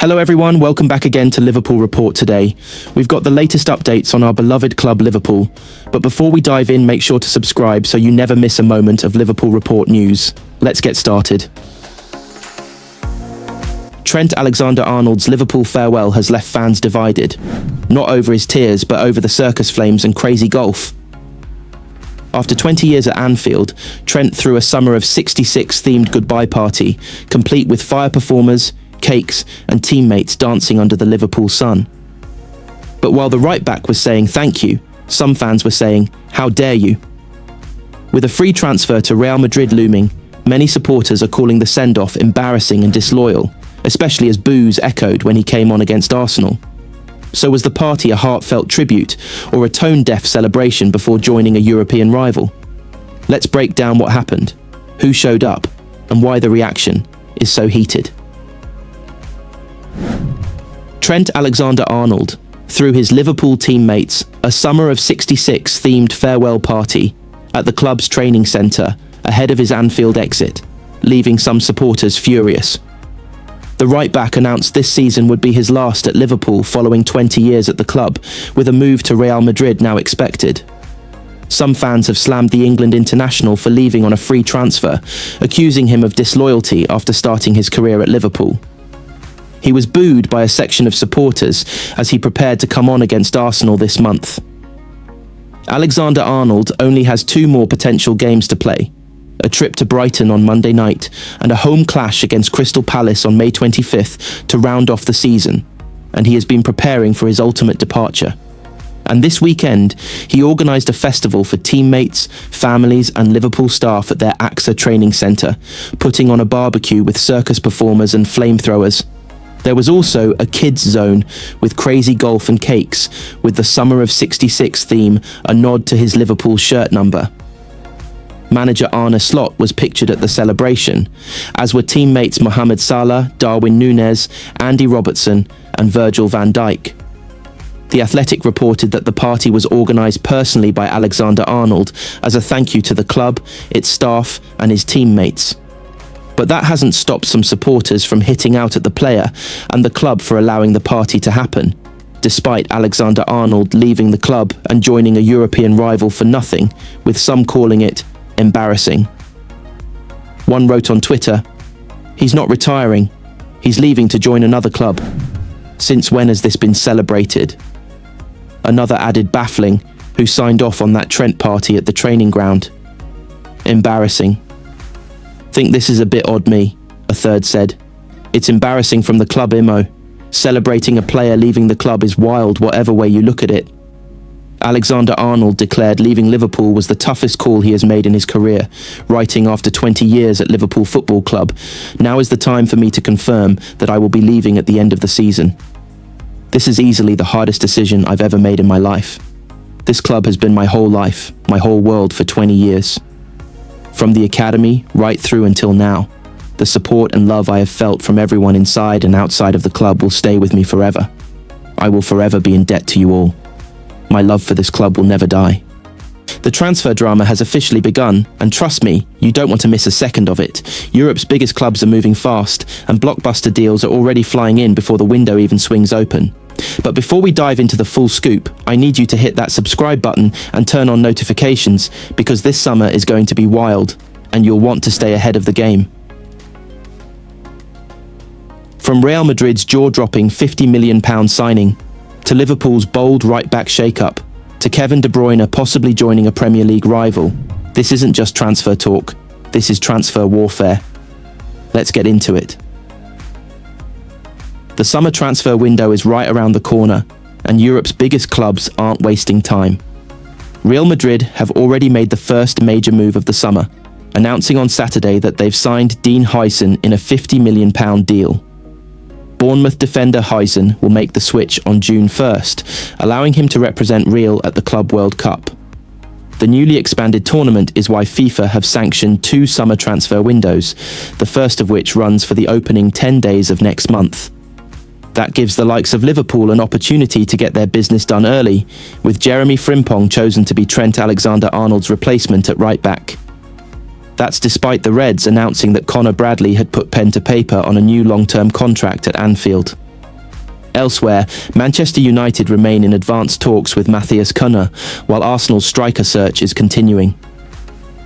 Hello everyone, welcome back again to Liverpool Report today. We've got the latest updates on our beloved club Liverpool, but before we dive in, make sure to subscribe so you never miss a moment of Liverpool Report news. Let's get started. Trent Alexander-Arnold's Liverpool farewell has left fans divided, not over his tears but over the circus flames and crazy golf. After 20 years at Anfield, Trent threw a summer of 66 themed goodbye party, complete with fire performers, cakes and teammates dancing under the Liverpool sun. But while the right-back was saying thank you, some fans were saying, how dare you? With a free transfer to Real Madrid looming, many supporters are calling the send-off embarrassing and disloyal, especially as boos echoed when he came on against Arsenal. So was the party a heartfelt tribute or a tone-deaf celebration before joining a European rival? Let's break down what happened, who showed up, and why the reaction is so heated. Trent Alexander-Arnold threw his Liverpool teammates a summer of 66 themed farewell party at the club's training centre ahead of his Anfield exit, leaving some supporters furious. The right-back announced this season would be his last at Liverpool following 20 years at the club, with a move to Real Madrid now expected. Some fans have slammed the England international for leaving on a free transfer, accusing him of disloyalty after starting his career at Liverpool. He was booed by a section of supporters as he prepared to come on against Arsenal this month. Alexander-Arnold only has 2 more potential games to play, a trip to Brighton on Monday night and a home clash against Crystal Palace on May 25th to round off the season, and he has been preparing for his ultimate departure. And this weekend, he organised a festival for teammates, families and Liverpool staff at their AXA training centre, putting on a barbecue with circus performers and flamethrowers. There was also a kids zone with crazy golf and cakes, with the Summer of 66 theme a nod to his Liverpool shirt number. Manager Arneslot was pictured at the celebration, as were teammates Mohamed Salah, Darwin Núñez, Andy Robertson and Virgil-van-Dijk. The Athletic reported that the party was organised personally by Alexander-Arnold as a thank you to the club, its staff and his teammates. But that hasn't stopped some supporters from hitting out at the player and the club for allowing the party to happen, despite Alexander-Arnold leaving the club and joining a European rival for nothing, with some calling it embarrassing. One wrote on Twitter, "He's not retiring, he's leaving to join another club. Since when has this been celebrated?" Another added baffling, who signed off on that Trent party at the training ground. "Embarrassing. Think this is a bit odd me," a third said. "It's embarrassing from the club IMO. Celebrating a player leaving the club is wild whatever way you look at it." Alexander-Arnold declared leaving Liverpool was the toughest call he has made in his career, writing after 20 years at Liverpool Football Club, "Now is the time for me to confirm that I will be leaving at the end of the season. This is easily the hardest decision I've ever made in my life. This club has been my whole life, my whole world for 20 years. From the academy right through until now, the support and love I have felt from everyone inside and outside of the club will stay with me forever. I will forever be in debt to you all. My love for this club will never die." The transfer drama has officially begun, and trust me, you don't want to miss a second of it. Europe's biggest clubs are moving fast, and blockbuster deals are already flying in before the window even swings open. But before we dive into the full scoop, I need you to hit that subscribe button and turn on notifications, because this summer is going to be wild, and you'll want to stay ahead of the game. From Real Madrid's jaw-dropping £50 million signing, to Liverpool's bold right-back shake-up, to Kevin De Bruyne possibly joining a Premier League rival, this isn't just transfer talk, this is transfer warfare. Let's get into it. The summer transfer window is right around the corner, and Europe's biggest clubs aren't wasting time. Real Madrid have already made the first major move of the summer, announcing on Saturday that they've signed Dean Huijsen in a £50 million deal. Bournemouth defender Huijsen will make the switch on June 1st, allowing him to represent Real at the Club World Cup. The newly expanded tournament is why FIFA have sanctioned 2 summer transfer windows, the first of which runs for the opening 10 days of next month. That gives the likes of Liverpool an opportunity to get their business done early, with Jeremiafrimpong chosen to be Trent Alexander-Arnold's replacement at right-back. That's despite the Reds announcing that Conor Bradley had put pen to paper on a new long-term contract at Anfield. Elsewhere, Manchester United remain in advanced talks with Matthias Cunha, while Arsenal's striker search is continuing.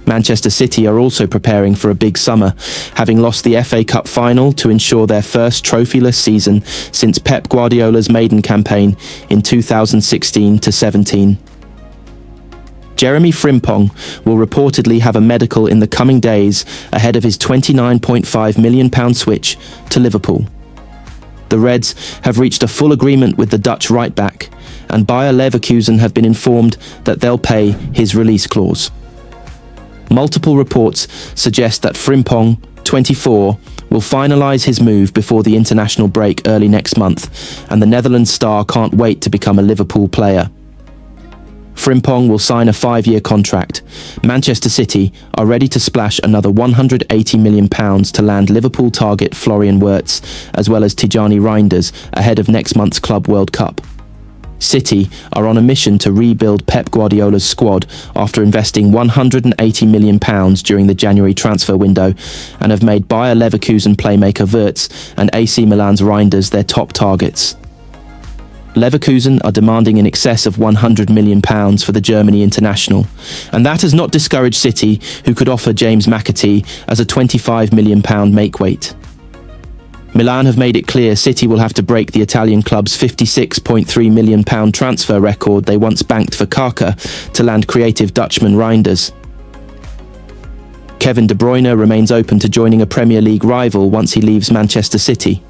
Manchester City are also preparing for a big summer, having lost the FA Cup final to ensure their first trophyless season since Pep Guardiola's maiden campaign in 2016-17. Jeremiafrimpong will reportedly have a medical in the coming days ahead of his £29.5 million switch to Liverpool. The Reds have reached a full agreement with the Dutch right-back, and Bayer Leverkusen have been informed that they'll pay his release clause. Multiple reports suggest that Frimpong, 24, will finalise his move before the international break early next month, and the Netherlands star can't wait to become a Liverpool player. Frimpong will sign a 5-year contract. Manchester City are ready to splash another £180 million to land Liverpool target Florian Wirtz, as well as Tijani Reinders, ahead of next month's Club World Cup. City are on a mission to rebuild Pep Guardiola's squad after investing £180 million during the January transfer window, and have made Bayer Leverkusen playmaker Wirtz and AC Milan's Reinders their top targets. Leverkusen are demanding in excess of £100 million for the Germany international, and that has not discouraged City, who could offer James McAtee as a £25 million makeweight. Milan have made it clear City will have to break the Italian club's £56.3 million transfer record they once banked for Kaka to land creative Dutchman Reinders. Kevin De Bruyne remains open to joining a Premier League rival once he leaves Manchester City.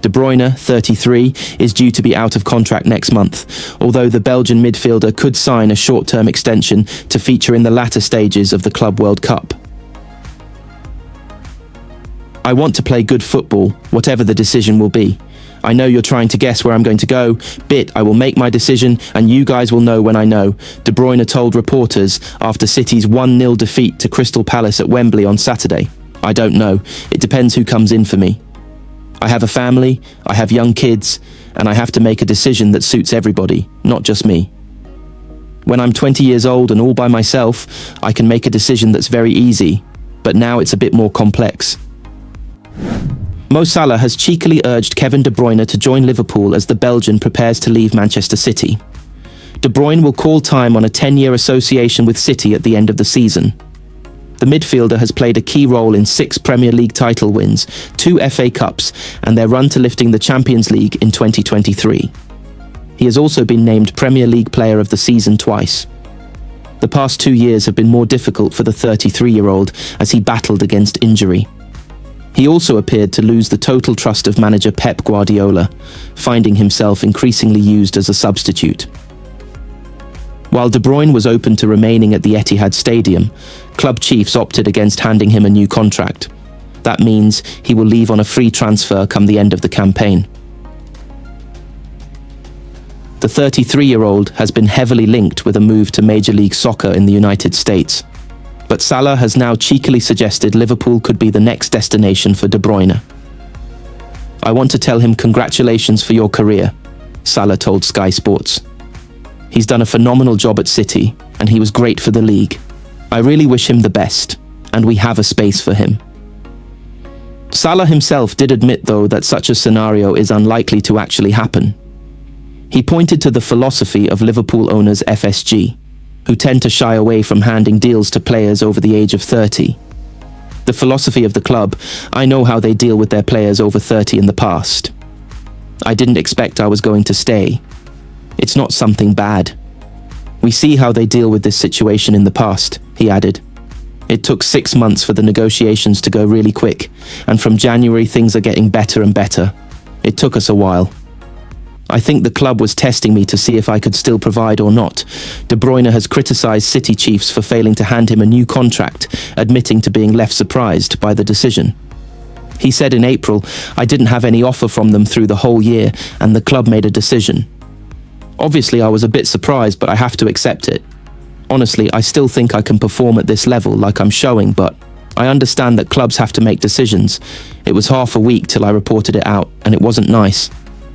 De Bruyne, 33, is due to be out of contract next month, although the Belgian midfielder could sign a short-term extension to feature in the latter stages of the Club World Cup. I want to play good football, whatever the decision will be. I know you're trying to guess where I'm going to go. I will make my decision, and you guys will know when I know, De Bruyne told reporters after City's 1-0 defeat to Crystal Palace at Wembley on Saturday. I don't know. It depends who comes in for me. I have a family, I have young kids, and I have to make a decision that suits everybody, not just me. When I'm 20 years old and all by myself, I can make a decision that's very easy, but now it's a bit more complex. Mo Salah has cheekily urged Kevin De Bruyne to join Liverpool as the Belgian prepares to leave Manchester City. De Bruyne will call time on a 10-year association with City at the end of the season. The midfielder has played a key role in 6 Premier League title wins, 2 FA Cups, and their run to lifting the Champions League in 2023. He has also been named Premier League Player of the Season twice. The past 2 years have been more difficult for the 33-year-old as he battled against injury. He also appeared to lose the total trust of manager Pep Guardiola, finding himself increasingly used as a substitute. While De Bruyne was open to remaining at the Etihad Stadium, club chiefs opted against handing him a new contract. That means he will leave on a free transfer come the end of the campaign. The 33-year-old has been heavily linked with a move to Major League Soccer in the United States. But Salah has now cheekily suggested Liverpool could be the next destination for De Bruyne. I want to tell him congratulations for your career, Salah told Sky Sports. He's done a phenomenal job at City, and he was great for the league. I really wish him the best, and we have a space for him. Salah himself did admit, though, that such a scenario is unlikely to actually happen. He pointed to the philosophy of Liverpool owners FSG, who tend to shy away from handing deals to players over the age of 30. The philosophy of the club: I know how they deal with their players over 30 in the past. I didn't expect I was going to stay. It's not something bad. We see how they deal with this situation in the past, he added. It took 6 months for the negotiations to go really quick, and from January things are getting better and better. It took us a while. I think the club was testing me to see if I could still provide or not. De Bruyne has criticised City chiefs for failing to hand him a new contract, admitting to being left surprised by the decision. He said in April, I didn't have any offer from them through the whole year, and the club made a decision. Obviously, I was a bit surprised, but I have to accept it. Honestly, I still think I can perform at this level like I'm showing, but I understand that clubs have to make decisions. It was half a week till I reported it out, and it wasn't nice.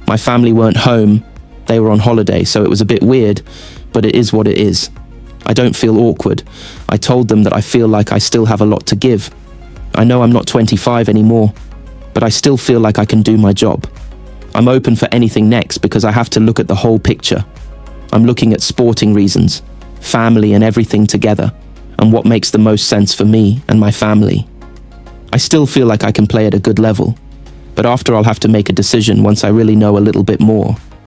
My family weren't home, they were on holiday, so it was a bit weird, but it is what it is. I don't feel awkward. I told them that I feel like I still have a lot to give. I know I'm not 25 anymore, but I still feel like I can do my job. I'm open for anything next because I have to look at the whole picture. I'm looking at sporting reasons, family and everything together, and what makes the most sense for me and my family. I still feel like I can play at a good level, but after I'll have to make a decision once I really know a little bit more.